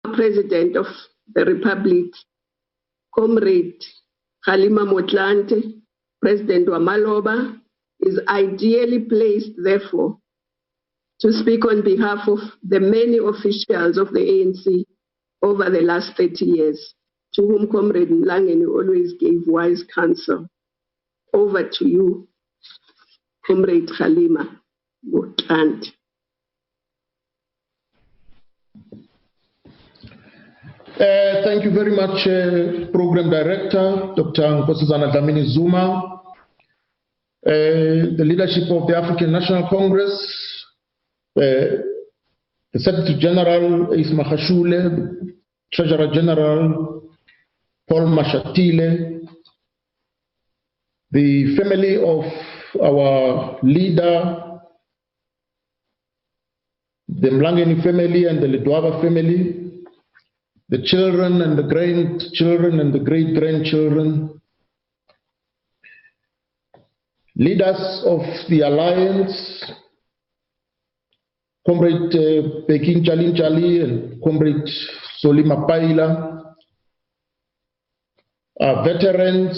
President of the Republic, Comrade Kgalema Montlanthe, President Wamaloba, is ideally placed, therefore, to speak on behalf of the many officials of the ANC over the last 30 years, to whom Comrade Mlangeni always gave wise counsel. Over to you, Comrade Kgalema Montlanthe. Thank you very much, Program Director, Dr. Nkosazana Dlamini Zuma, the leadership of the African National Congress, the Secretary General, Ace Mahashule, Treasurer General, Paul Mashatile, the family of our leader, the Mlangeni family and the Ledwaba family, the children and the grandchildren and the great-grandchildren, leaders of the alliance, Comrade Peking Chalin Chali and Comrade Solima Paila, veterans,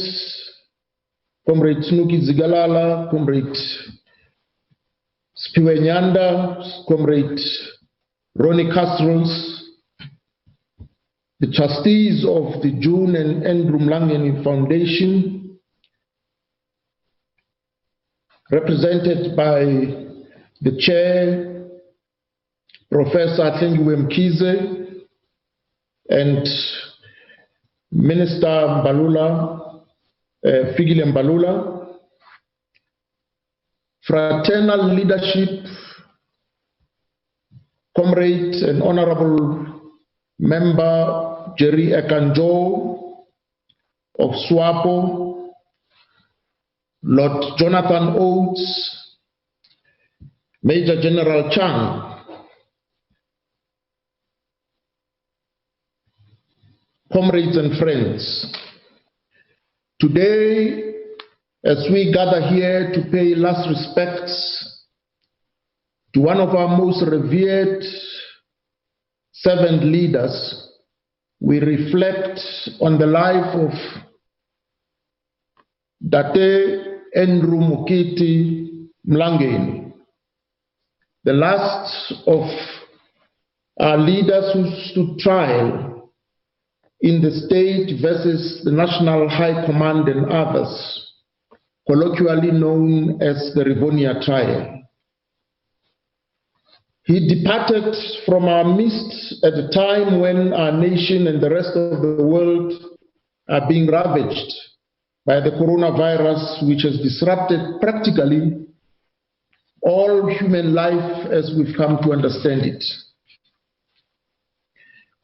Comrade Snuki Zigalala, Comrade Spiwe Nyanda, Comrade Ronnie Castles, the trustees of the June and Andrew Mlangeni Foundation, represented by the chair, Professor Thengiwe Mkhize, and Minister Mbalula, Fikile Mbalula, fraternal leadership, comrade and honorable member Jerry Ekanjo of SWAPO, Lord Jonathan Oates, Major General Chang, comrades and friends. Today, as we gather here to pay last respects to one of our most revered servant leaders, we reflect on the life of Date Andrew Mlangeni, the last of our leaders who stood trial in the state versus the National High Command and others, colloquially known as the Rivonia trial. He departed from our midst at a time when our nation and the rest of the world are being ravaged by the coronavirus, which has disrupted practically all human life as we've come to understand it.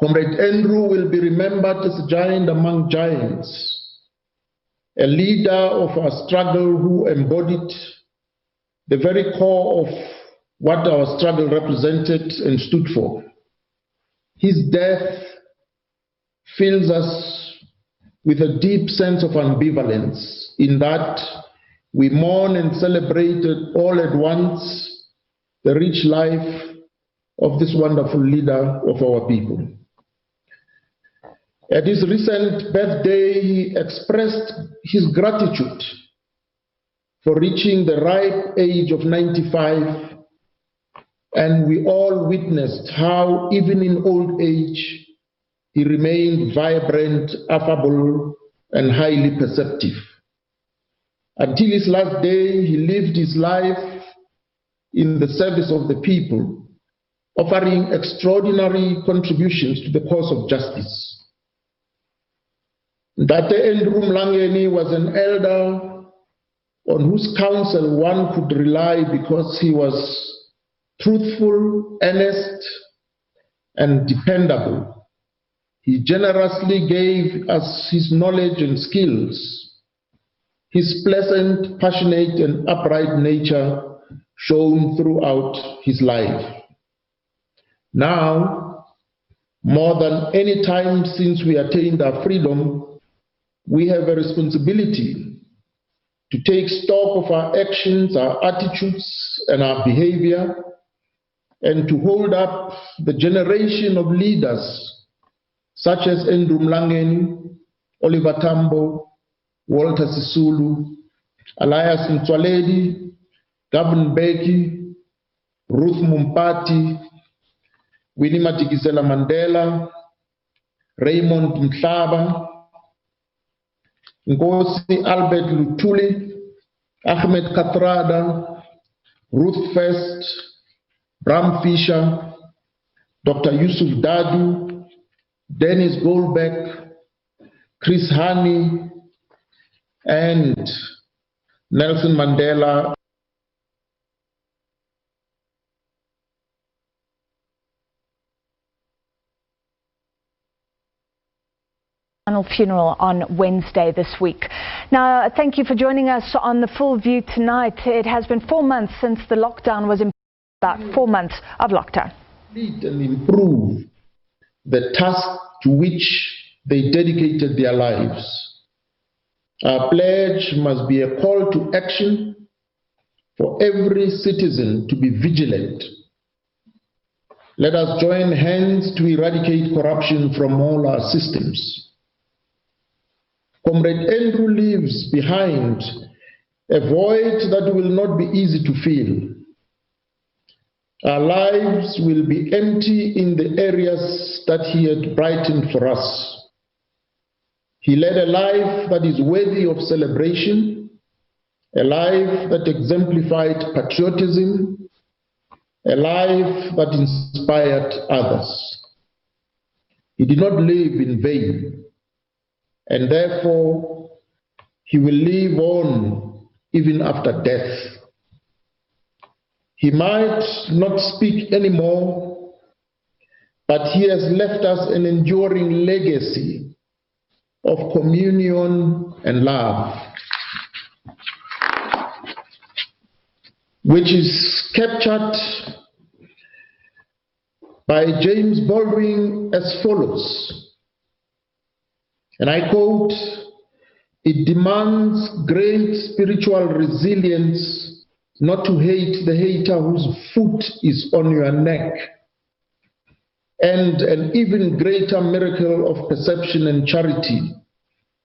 Comrade Andrew will be remembered as a giant among giants, a leader of our struggle who embodied the very core of what our struggle represented and stood for. His death fills us with a deep sense of ambivalence in that we mourn and celebrate all at once the rich life of this wonderful leader of our people. At his recent birthday, he expressed his gratitude for reaching the ripe age of 95, and we all witnessed how, even in old age, he remained vibrant, affable, and highly perceptive. Until his last day, he lived his life in the service of the people, offering extraordinary contributions to the cause of justice. Date Andrew Mlangeni was an elder on whose counsel one could rely because he was truthful, earnest, and dependable. He generously gave us his knowledge and skills. His pleasant, passionate, and upright nature shone throughout his life. Now, more than any time since we attained our freedom, we have a responsibility to take stock of our actions, our attitudes, and our behavior, and to hold up the generation of leaders such as Andrew Mlangeni, Oliver Tambo, Walter Sisulu, Elias Mtswaledi, Gavin Beki, Ruth Mumpati, Winnie Madikizela Mandela, Raymond Mhlaba, Nkosi Albert Lutuli, Ahmed Kathrada, Ruth First, Bram Fisher, Dr. Yusuf Dadu, Dennis Goldbeck, Chris Hani, and Nelson Mandela. Funeral on Wednesday this week. Now, thank you for joining us on The Full View tonight. It has been 4 months since the lockdown was in, about 4 months of lockdown. Lead and improve the task to which they dedicated their lives. Our pledge must be a call to action for every citizen to be vigilant. Let us join hands to eradicate corruption from all our systems. Comrade Andrew leaves behind a void that will not be easy to fill. Our lives will be empty in the areas that he had brightened for us. He led a life that is worthy of celebration, a life that exemplified patriotism, a life that inspired others. He did not live in vain, and therefore he will live on even after death. He might not speak anymore, but he has left us an enduring legacy of communion and love, which is captured by James Baldwin as follows. And I quote, "It demands great spiritual resilience not to hate the hater whose foot is on your neck, and an even greater miracle of perception and charity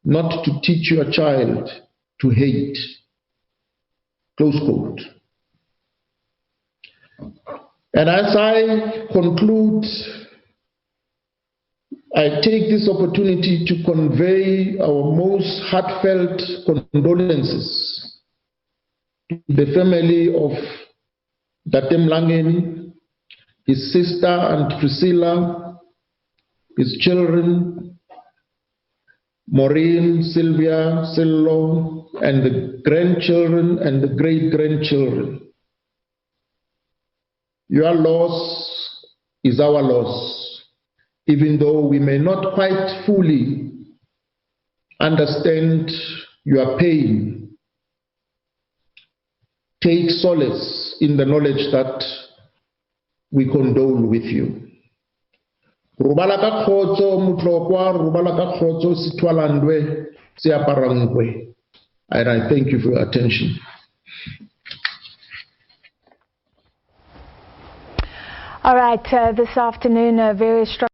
not to teach your child to hate." Close quote. And as I conclude, I take this opportunity to convey our most heartfelt condolences to the family of Date Mlangeni, his sister Aunt Priscilla, his children, Maureen, Sylvia, Sillo, and the grandchildren and the great-grandchildren. Your loss is our loss. Even though we may not quite fully understand your pain, take solace in the knowledge that we condole with you. Rubala ka khotso mutlokwa, rubala ka khotso sitwalandwe siaparangwe. And I thank you for your attention. All right, this afternoon, a very strong